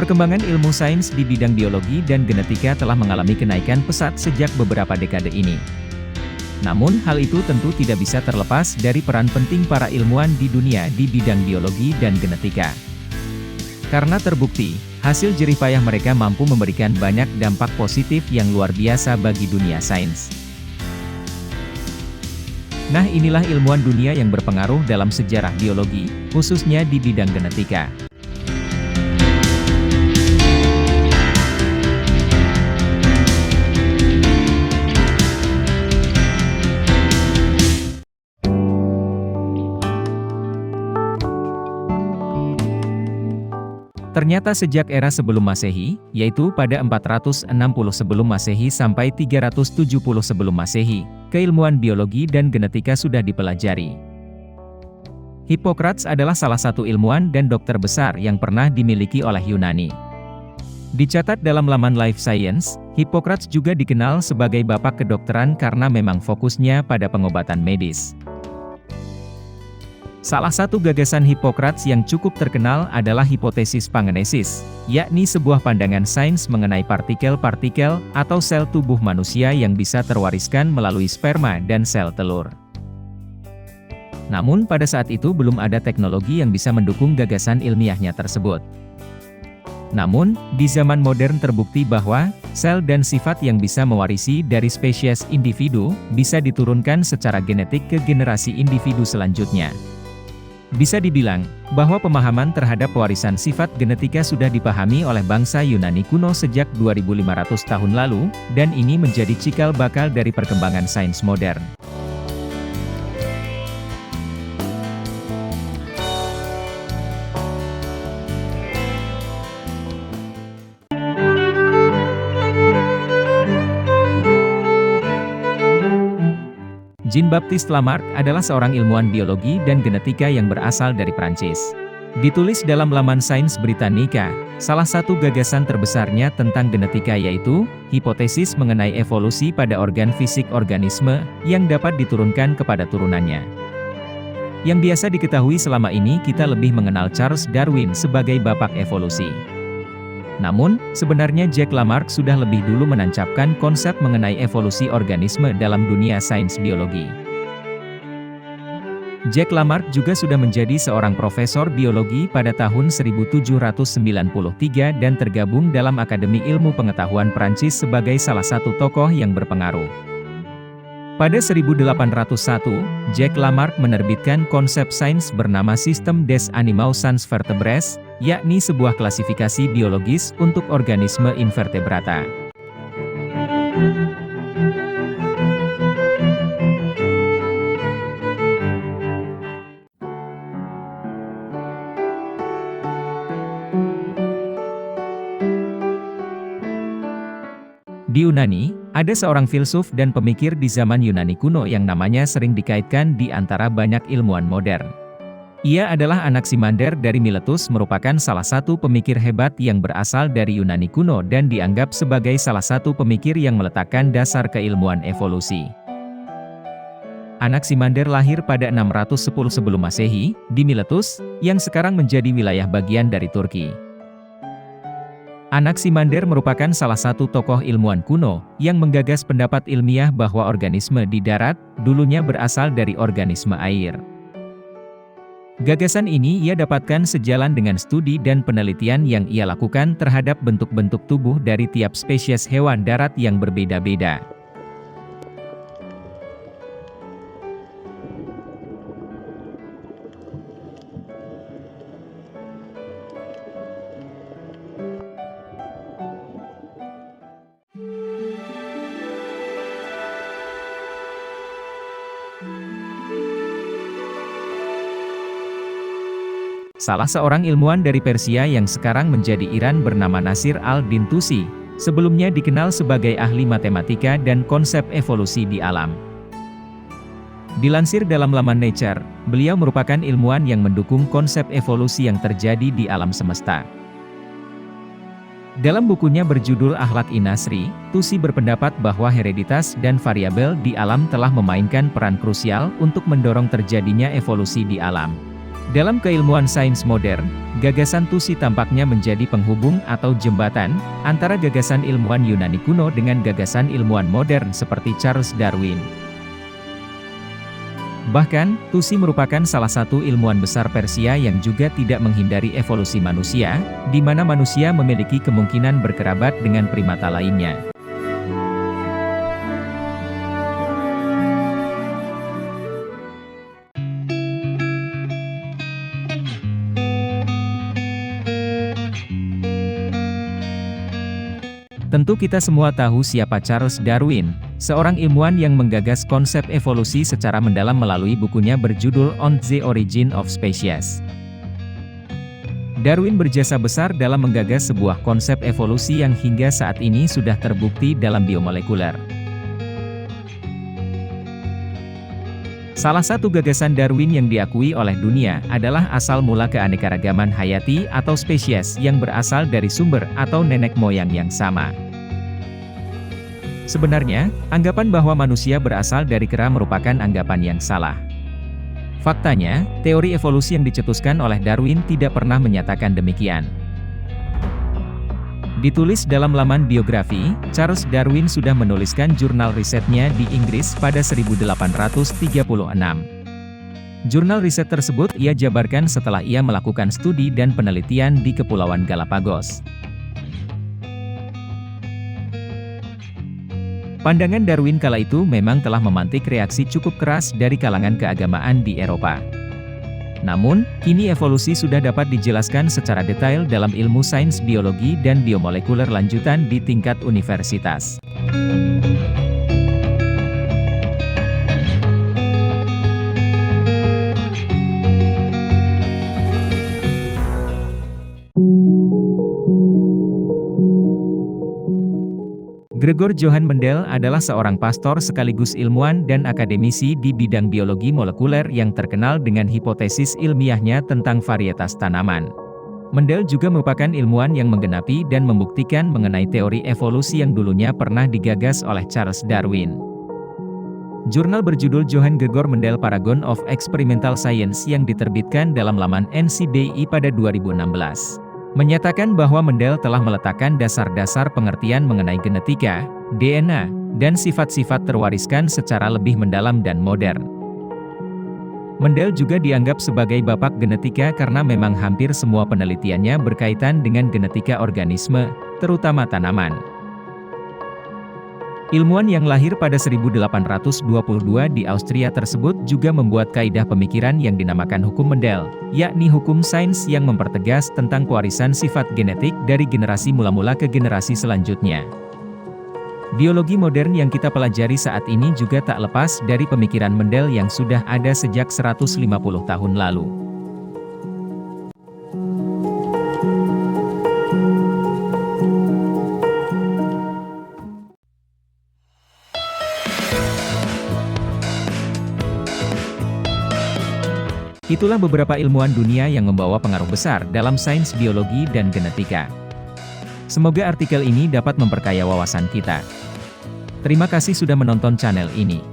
Perkembangan ilmu sains di bidang biologi dan genetika telah mengalami kenaikan pesat sejak beberapa dekade ini. Namun, hal itu tentu tidak bisa terlepas dari peran penting para ilmuwan di dunia di bidang biologi dan genetika. Karena terbukti, hasil jerih payah mereka mampu memberikan banyak dampak positif yang luar biasa bagi dunia sains. Nah, inilah ilmuwan dunia yang berpengaruh dalam sejarah biologi, khususnya di bidang genetika. Ternyata sejak era sebelum Masehi, yaitu pada 460 sebelum Masehi sampai 370 sebelum Masehi, keilmuan biologi dan genetika sudah dipelajari. Hippocrates adalah salah satu ilmuwan dan dokter besar yang pernah dimiliki oleh Yunani. Dicatat dalam laman Life Science, Hippocrates juga dikenal sebagai bapak kedokteran karena memang fokusnya pada pengobatan medis. Salah satu gagasan Hippocrates yang cukup terkenal adalah hipotesis pangenesis, yakni sebuah pandangan sains mengenai partikel-partikel atau sel tubuh manusia yang bisa terwariskan melalui sperma dan sel telur. Namun pada saat itu belum ada teknologi yang bisa mendukung gagasan ilmiahnya tersebut. Namun, di zaman modern terbukti bahwa sel dan sifat yang bisa mewarisi dari spesies individu bisa diturunkan secara genetik ke generasi individu selanjutnya. Bisa dibilang, bahwa pemahaman terhadap pewarisan sifat genetika sudah dipahami oleh bangsa Yunani kuno sejak 2500 tahun lalu, dan ini menjadi cikal bakal dari perkembangan sains modern. Jean-Baptiste Lamarck adalah seorang ilmuwan biologi dan genetika yang berasal dari Prancis. Ditulis dalam laman Sains Britannica, salah satu gagasan terbesarnya tentang genetika yaitu, hipotesis mengenai evolusi pada organ fisik organisme, yang dapat diturunkan kepada turunannya. Yang biasa diketahui selama ini kita lebih mengenal Charles Darwin sebagai bapak evolusi. Namun, sebenarnya Jack Lamarck sudah lebih dulu menancapkan konsep mengenai evolusi organisme dalam dunia sains biologi. Jack Lamarck juga sudah menjadi seorang profesor biologi pada tahun 1793 dan tergabung dalam Akademi Ilmu Pengetahuan Prancis sebagai salah satu tokoh yang berpengaruh. Pada 1801, Jack Lamarck menerbitkan konsep sains bernama Système des animaux sans vertebres, yakni sebuah klasifikasi biologis untuk organisme invertebrata. Di Yunani, ada seorang filsuf dan pemikir di zaman Yunani kuno yang namanya sering dikaitkan di antara banyak ilmuwan modern. Ia adalah Anaximander dari Miletus, merupakan salah satu pemikir hebat yang berasal dari Yunani kuno dan dianggap sebagai salah satu pemikir yang meletakkan dasar keilmuan evolusi. Anaximander lahir pada 610 sebelum Masehi, di Miletus, yang sekarang menjadi wilayah bagian dari Turki. Anaximander merupakan salah satu tokoh ilmuwan kuno, yang menggagas pendapat ilmiah bahwa organisme di darat, dulunya berasal dari organisme air. Gagasan ini ia dapatkan sejalan dengan studi dan penelitian yang ia lakukan terhadap bentuk-bentuk tubuh dari tiap spesies hewan darat yang berbeda-beda. Salah seorang ilmuwan dari Persia yang sekarang menjadi Iran bernama Nasir al-Din Tusi, sebelumnya dikenal sebagai ahli matematika dan konsep evolusi di alam. Dilansir dalam laman Nature, beliau merupakan ilmuwan yang mendukung konsep evolusi yang terjadi di alam semesta. Dalam bukunya berjudul Akhlaq Nasri, Tusi berpendapat bahwa hereditas dan variabel di alam telah memainkan peran krusial untuk mendorong terjadinya evolusi di alam. Dalam keilmuan sains modern, gagasan Tusi tampaknya menjadi penghubung atau jembatan antara gagasan ilmuwan Yunani kuno dengan gagasan ilmuwan modern seperti Charles Darwin. Bahkan, Tusi merupakan salah satu ilmuwan besar Persia yang juga tidak menghindari evolusi manusia, di mana manusia memiliki kemungkinan berkerabat dengan primata lainnya. Tentu kita semua tahu siapa Charles Darwin, seorang ilmuwan yang menggagas konsep evolusi secara mendalam melalui bukunya berjudul On the Origin of Species. Darwin berjasa besar dalam menggagas sebuah konsep evolusi yang hingga saat ini sudah terbukti dalam biomolekuler. Salah satu gagasan Darwin yang diakui oleh dunia adalah asal mula keanekaragaman hayati atau spesies yang berasal dari sumber atau nenek moyang yang sama. Sebenarnya, anggapan bahwa manusia berasal dari kera merupakan anggapan yang salah. Faktanya, teori evolusi yang dicetuskan oleh Darwin tidak pernah menyatakan demikian. Ditulis dalam laman biografi, Charles Darwin sudah menuliskan jurnal risetnya di Inggris pada 1836. Jurnal riset tersebut ia jabarkan setelah ia melakukan studi dan penelitian di Kepulauan Galapagos. Pandangan Darwin kala itu memang telah memantik reaksi cukup keras dari kalangan keagamaan di Eropa. Namun, kini evolusi sudah dapat dijelaskan secara detail dalam ilmu sains biologi dan biomolekuler lanjutan di tingkat universitas. Gregor Johann Mendel adalah seorang pastor sekaligus ilmuwan dan akademisi di bidang biologi molekuler yang terkenal dengan hipotesis ilmiahnya tentang varietas tanaman. Mendel juga merupakan ilmuwan yang menggenapi dan membuktikan mengenai teori evolusi yang dulunya pernah digagas oleh Charles Darwin. Jurnal berjudul Johann Gregor Mendel Paragon of Experimental Science yang diterbitkan dalam laman NCBI pada 2016. Menyatakan bahwa Mendel telah meletakkan dasar-dasar pengertian mengenai genetika, DNA, dan sifat-sifat terwariskan secara lebih mendalam dan modern. Mendel juga dianggap sebagai bapak genetika karena memang hampir semua penelitiannya berkaitan dengan genetika organisme, terutama tanaman. Ilmuwan yang lahir pada 1822 di Austria tersebut juga membuat kaidah pemikiran yang dinamakan hukum Mendel, yakni hukum sains yang mempertegas tentang pewarisan sifat genetik dari generasi mula-mula ke generasi selanjutnya. Biologi modern yang kita pelajari saat ini juga tak lepas dari pemikiran Mendel yang sudah ada sejak 150 tahun lalu. Itulah beberapa ilmuwan dunia yang membawa pengaruh besar dalam sains biologi dan genetika. Semoga artikel ini dapat memperkaya wawasan kita. Terima kasih sudah menonton channel ini.